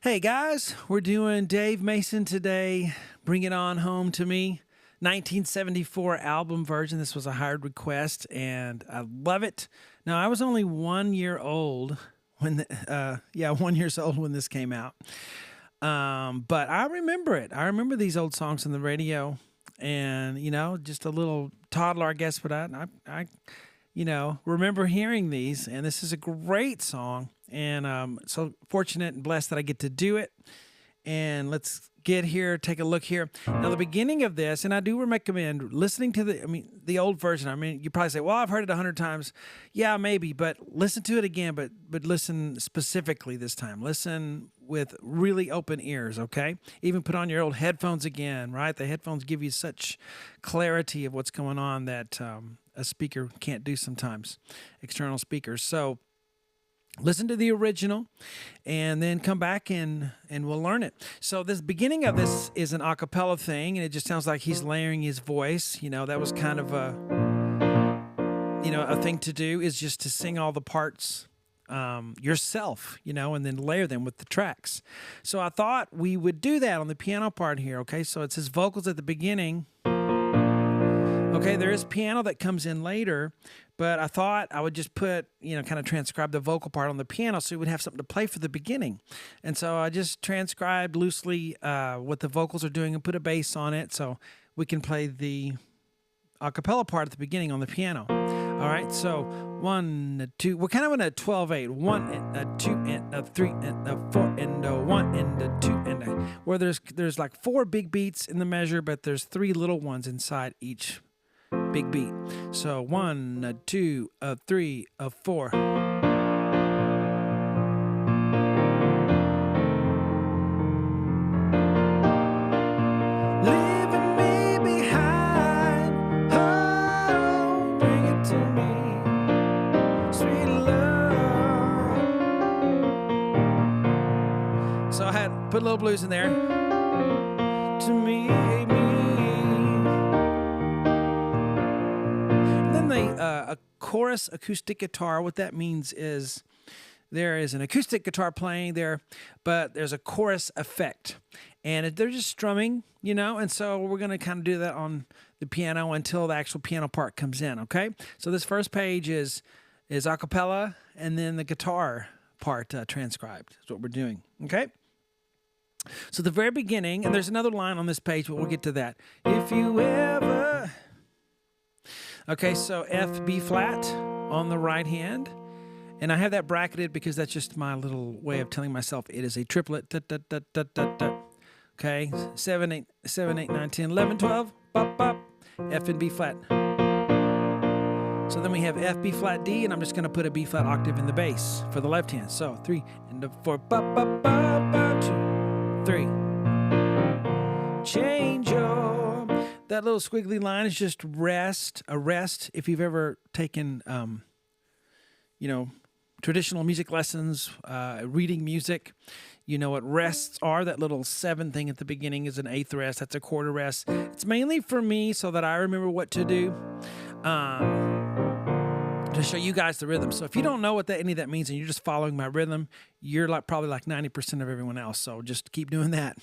Hey guys, we're doing Dave Mason today. Bring It On Home to Me, 1974 album version. This was a hard request, and I love it. Now I was only 1 year old when, 1 year old when this came out. But I remember it. I remember these old songs on the radio, and just a little toddler, I guess. But I remember hearing these, and this is a great song. And so fortunate and blessed that I get to do it. And let's get here, take a look here. Now, the beginning of this, and I do recommend listening to the old version. You probably say, well, I've heard it 100 times. Yeah, maybe, but listen to it again, but listen specifically this time. Listen with really open ears, okay? Even put on your old headphones again, right? The headphones give you such clarity of what's going on that a speaker can't do sometimes, external speakers. So listen to the original and then come back and we'll learn it. So this beginning of this is an a cappella thing, and it just sounds like he's layering his voice. That was kind of a thing to do, is just to sing all the parts yourself, and then layer them with the tracks. So I thought we would do that on the piano part here, okay? So it says vocals at the beginning. Okay, there is piano that comes in later, but I thought I would just put, kind of transcribe the vocal part on the piano so we would have something to play for the beginning. And so I just transcribed loosely what the vocals are doing and put a bass on it so we can play the a cappella part at the beginning on the piano. All right, so 1, 2, we're kind of in a 12/8. 1 and a 2 and a 3 and a 4 and a 1 and a 2 and a, where there's like 4 big beats in the measure, but there's 3 little ones inside each big beat. So 1, a 2, a 3, a 4. Leaving me behind, oh, bring it to me, sweet love. So I had put a little blues in there. To me. A chorus acoustic guitar. What that means is there is an acoustic guitar playing there, but there's a chorus effect, and they're just strumming, and so we're going to kind of do that on the piano until the actual piano part comes in, okay? So this first page is a cappella, and then the guitar part transcribed. That's what we're doing, okay? So the very beginning, and there's another line on this page, but we'll get to that. If you ever... Okay, so F, B flat on the right hand. And I have that bracketed because that's just my little way of telling myself it is a triplet. Da, da, da, da, da, da. Okay, 7, 8, 9, 10, 11, 12. Bop, bop. F and B flat. So then we have F, B flat, D, and I'm just going to put a B flat octave in the bass for the left hand. So 3 and a 4. Bop, bop, bop, bop, 2, 3. Change your... That little squiggly line is just rest, a rest. If you've ever taken, traditional music lessons, reading music, you know what rests are. That little 7 thing at the beginning is an 8th rest. That's a quarter rest. It's mainly for me so that I remember what to do, to show you guys the rhythm. So if you don't know what any of that means and you're just following my rhythm, you're probably like 90% of everyone else. So just keep doing that.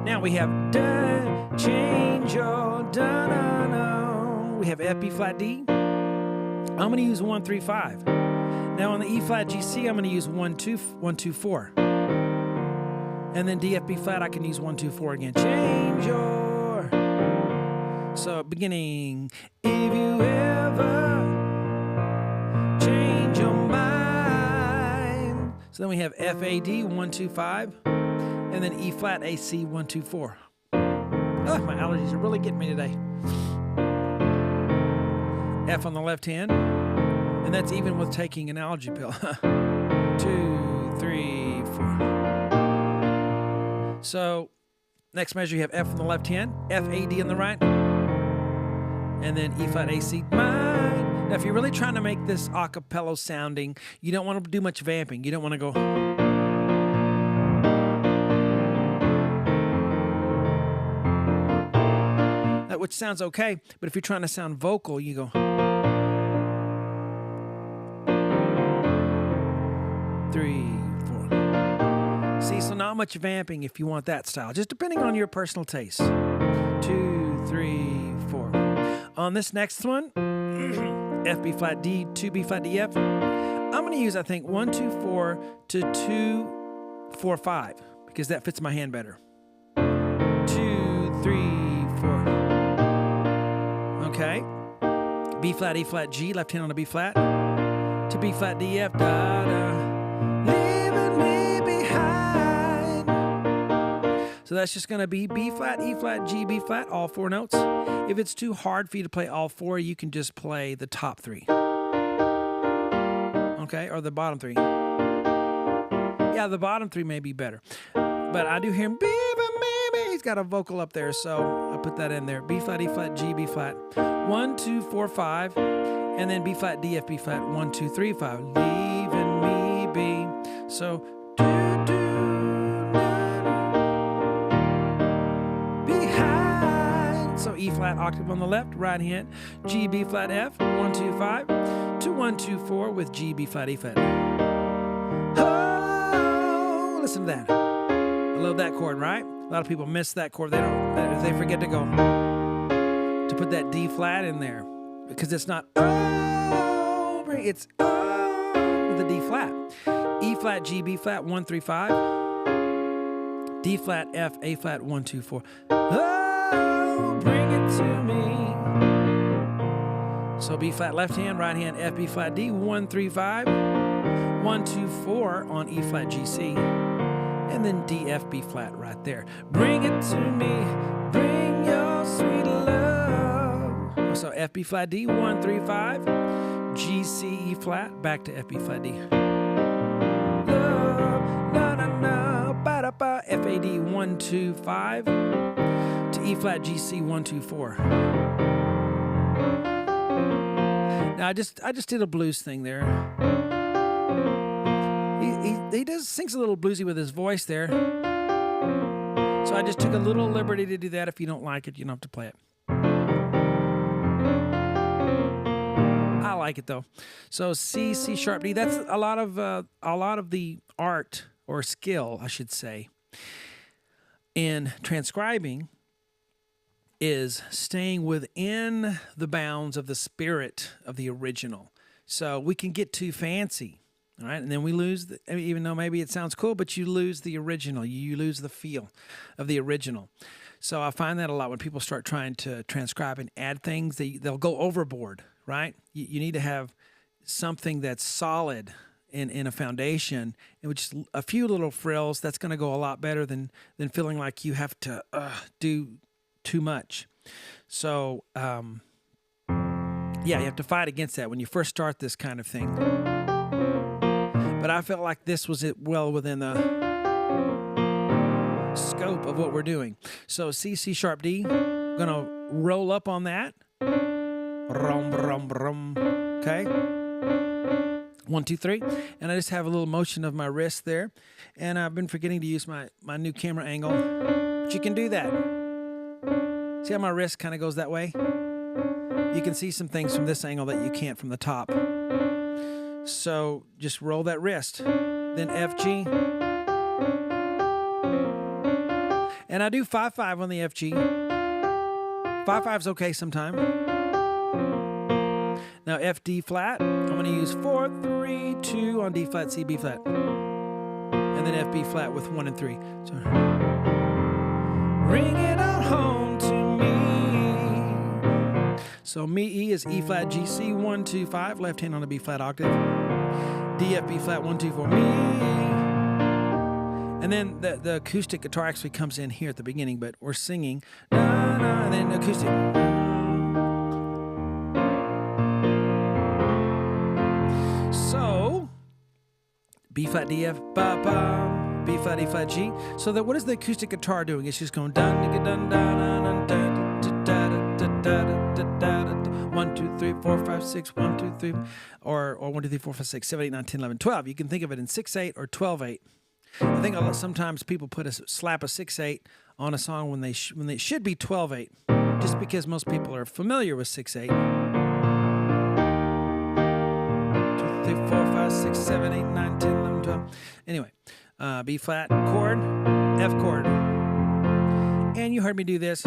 Now we have da, change your da, na, na. We have F, B flat, D. I'm going to use 1, 3, 5. Now on the E flat, G, C, I'm going to use 1, 2, 1, 2, 4. And then D, F, B flat, I can use 1, 2, 4 again. Change your. So beginning, if you ever change your mind. So then we have F, A, D, 1, 2, 5. And then E flat, A, C, 1, 2, 4. Oh, my allergies are really getting me today. F on the left hand. And that's even with taking an allergy pill. 2, 3, 4. So, next measure you have F on the left hand, F, A, D on the right. And then E flat, A, C, mine. Now, if you're really trying to make this a cappella sounding, you don't want to do much vamping. You don't want to go... which sounds okay, but if you're trying to sound vocal, you go 3, 4. See, so not much vamping if you want that style, just depending on your personal taste. 2, 3, 4. On this next one, F, B flat, D, 2, B flat, D, F. I'm going to use, I think, 1, 2, 4 to 2, 4, 5, because that fits my hand better. 2, 3, 4. Okay. B flat, E flat, G, left hand on a B flat. To B flat, D, F, da, da. Leaving me behind. So that's just going to be B flat, E flat, G, B flat, all 4 notes. If it's too hard for you to play all 4, you can just play the top 3. Okay, or the bottom 3. Yeah, the bottom 3 may be better. But I do hear him, baby, maybe. He's got a vocal up there, so I put that in there. B flat, E flat, G, B flat. 1, 2, 4, 5. And then B flat, D, F, B flat. 1, 2, 3, 5. Leaving me be. So, do, do, behind. So E flat octave on the left, right hand. G, B flat, F. 1, 2, 5. To 1, 2, 4 with G, B flat, E flat. Oh, listen to that. I love that chord, right? A lot of people miss that chord. They forget to go to put that D flat in there because it's not oh, it's oh with a D flat. E flat, G, B flat, 1, 3, 5. D flat, F, A flat, 1, 2, 4. Oh, bring it to me. So B flat left hand, right hand, F, B flat, D, 1, 3, 5, 1, 2, 4 on E flat, G, C, and then D, F, B flat right there. Bring it to me, bring your sweet love. So F, B flat, D, 1, 3, 5, G, C, E flat, back to F, B flat, D. Love, na na na, ba da ba, F, A, D, 1, 2, 5, to E flat, G, C, 1, 2, 4. Now I just did a blues thing there. He sings a little bluesy with his voice there. So I just took a little liberty to do that. If you don't like it, you don't have to play it. I like it though. So C, C sharp, D. That's a lot of the art or skill, I should say, in transcribing is staying within the bounds of the spirit of the original. So we can get too fancy, all right? And then we lose, even though maybe it sounds cool, but you lose the original. You lose the feel of the original. So I find that a lot when people start trying to transcribe and add things, they'll go overboard, right? You need to have something that's solid in a foundation, and which is a few little frills. That's going to go a lot better than feeling like you have to do too much. So, yeah, you have to fight against that when you first start this kind of thing. But I felt like this was well within the scope of what we're doing. So C, C sharp, D. I'm going to roll up on that. Rum, rum, rum. Okay. 1, 2, 3. And I just have a little motion of my wrist there. And I've been forgetting to use my new camera angle. But you can do that. See how my wrist kind of goes that way? You can see some things from this angle that you can't from the top. So just roll that wrist. Then F, G. And I do 5-5 on the F, G. 5-5's okay sometime. Now F, D flat. I'm going to use 4, 3, 2 on D flat, C, B flat. And then F, B flat with 1 and 3. So bring it on home to me. So me, E is E flat, G, C, 1, 2, 5. Left hand on a B flat octave. D, F, B flat, 1, 2, 4, me. And then the acoustic guitar actually comes in here at the beginning, but we're singing. Na, na, and then acoustic. So, B flat, D, F, ba, ba, B flat, E flat, G. So that what is the acoustic guitar doing? It's just going dun, dun, dun, dun, dun, 1, 2, 3, 4, 5, 6, 1, 2, 3, or 1, 2, 3, 4, 5, 6, 7, 8, 9, 10, 11, 12. You can think of it in 6/8 or 12/8. I think sometimes people slap a 6/8 on a song when they should be 12/8, just because most people are familiar with 6/8. 2, 3, 4, 5, 6, 7, 8, 9, 10, 11, 12. Anyway, B flat chord, F chord. And you heard me do this.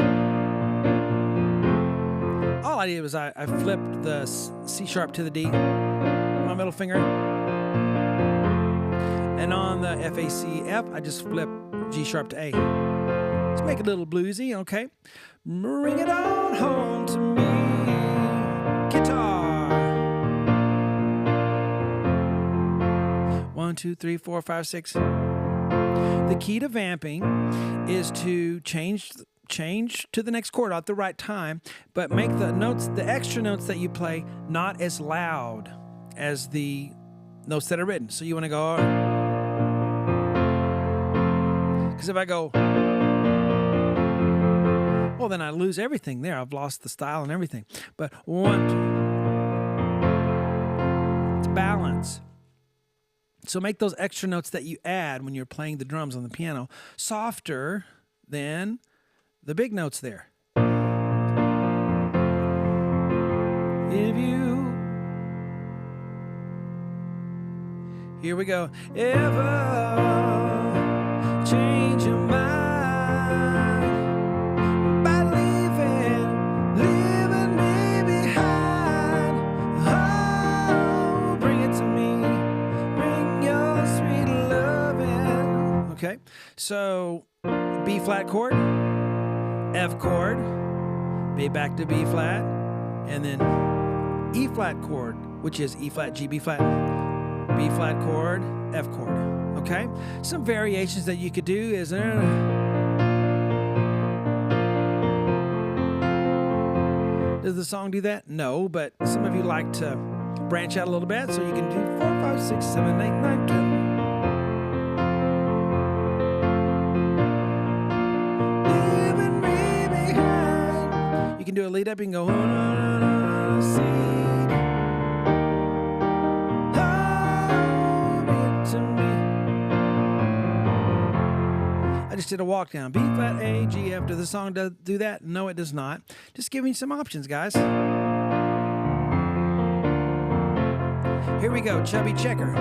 All I did was I flipped the C sharp to the D, my middle finger. And on the F, A, C, F, I just flip G sharp to A. Let's make it a little bluesy, okay? Bring it on home to me, guitar. 1, 2, 3, 4, 5, 6. The key to vamping is to change to the next chord at the right time, but make the notes, the extra notes that you play, not as loud as the notes that are written. So you want to go, because if I go, well, then I lose everything there. I've lost the style and everything. But 1, 2, it's balance. So make those extra notes that you add when you're playing the drums on the piano softer than the big notes there. If you, here we go, ever change your mind by leaving me behind, oh, bring it to me, bring your sweet loving. Okay, so B flat chord, F chord, B back to B flat, and then E flat chord, which is E flat, G, B flat, B flat chord, F chord. Okay? Some variations that you could do is does the song do that? No, but some of you like to branch out a little bit, so you can do 4, 5, 6, 7, 8, 9, 10. You can do a lead up and go seed. To me. I just did a walk down. B flat, A, G, F. Does the song do that? No, it does not. Just give me some options, guys. Here we go. Chubby checker.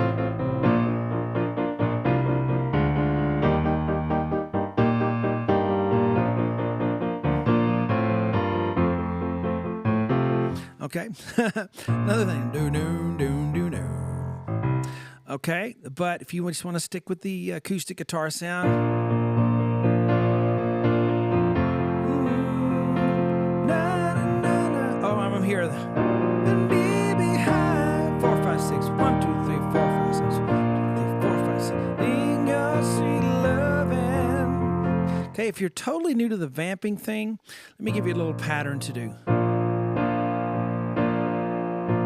Okay. Another thing. Do, do, do, do, do. Okay. But if you just want to stick with the acoustic guitar sound. Oh, I'm here. Then be behind. 4, 5, 6. 1, 2, 3, 4, 5, 6. 1, 2, 3, 4, 5, 6. In your sweet loving. Okay. If you're totally new to the vamping thing, let me give you a little pattern to do.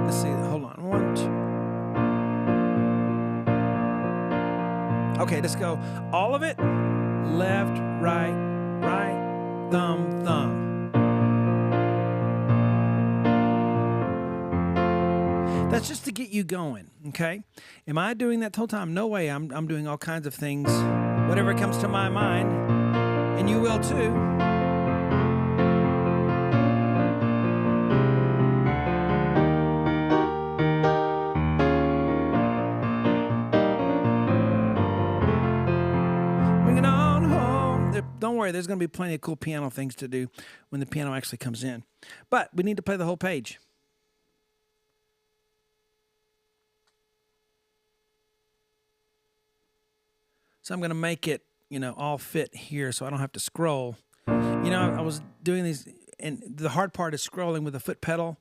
Let's see, hold on. 1, 2. Okay, let's go. All of it. Left, right, right, thumb, thumb. That's just to get you going, okay? Am I doing that the whole time? No way. I'm doing all kinds of things. Whatever comes to my mind. And you will too. Don't worry, there's going to be plenty of cool piano things to do when the piano actually comes in. But we need to play the whole page. So I'm going to make it, all fit here so I don't have to scroll. I was doing these, and the hard part is scrolling with the foot pedal,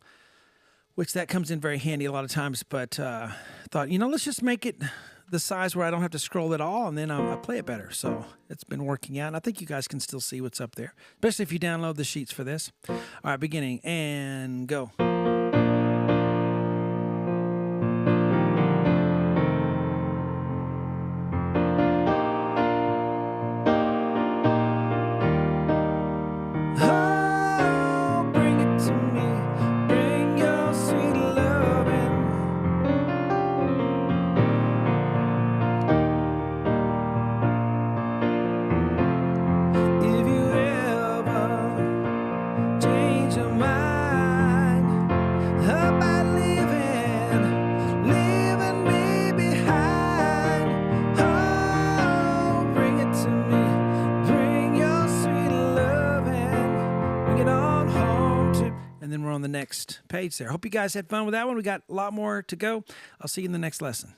which that comes in very handy a lot of times. But I thought, let's just make it the size where I don't have to scroll at all, and then I play it better. So it's been working out, and I think you guys can still see what's up there, especially if you download the sheets for this. All right, beginning, and go. Change your mind. on the next page there. Hope you guys had fun with that one. We got a lot more to go. I'll see you in the next lesson.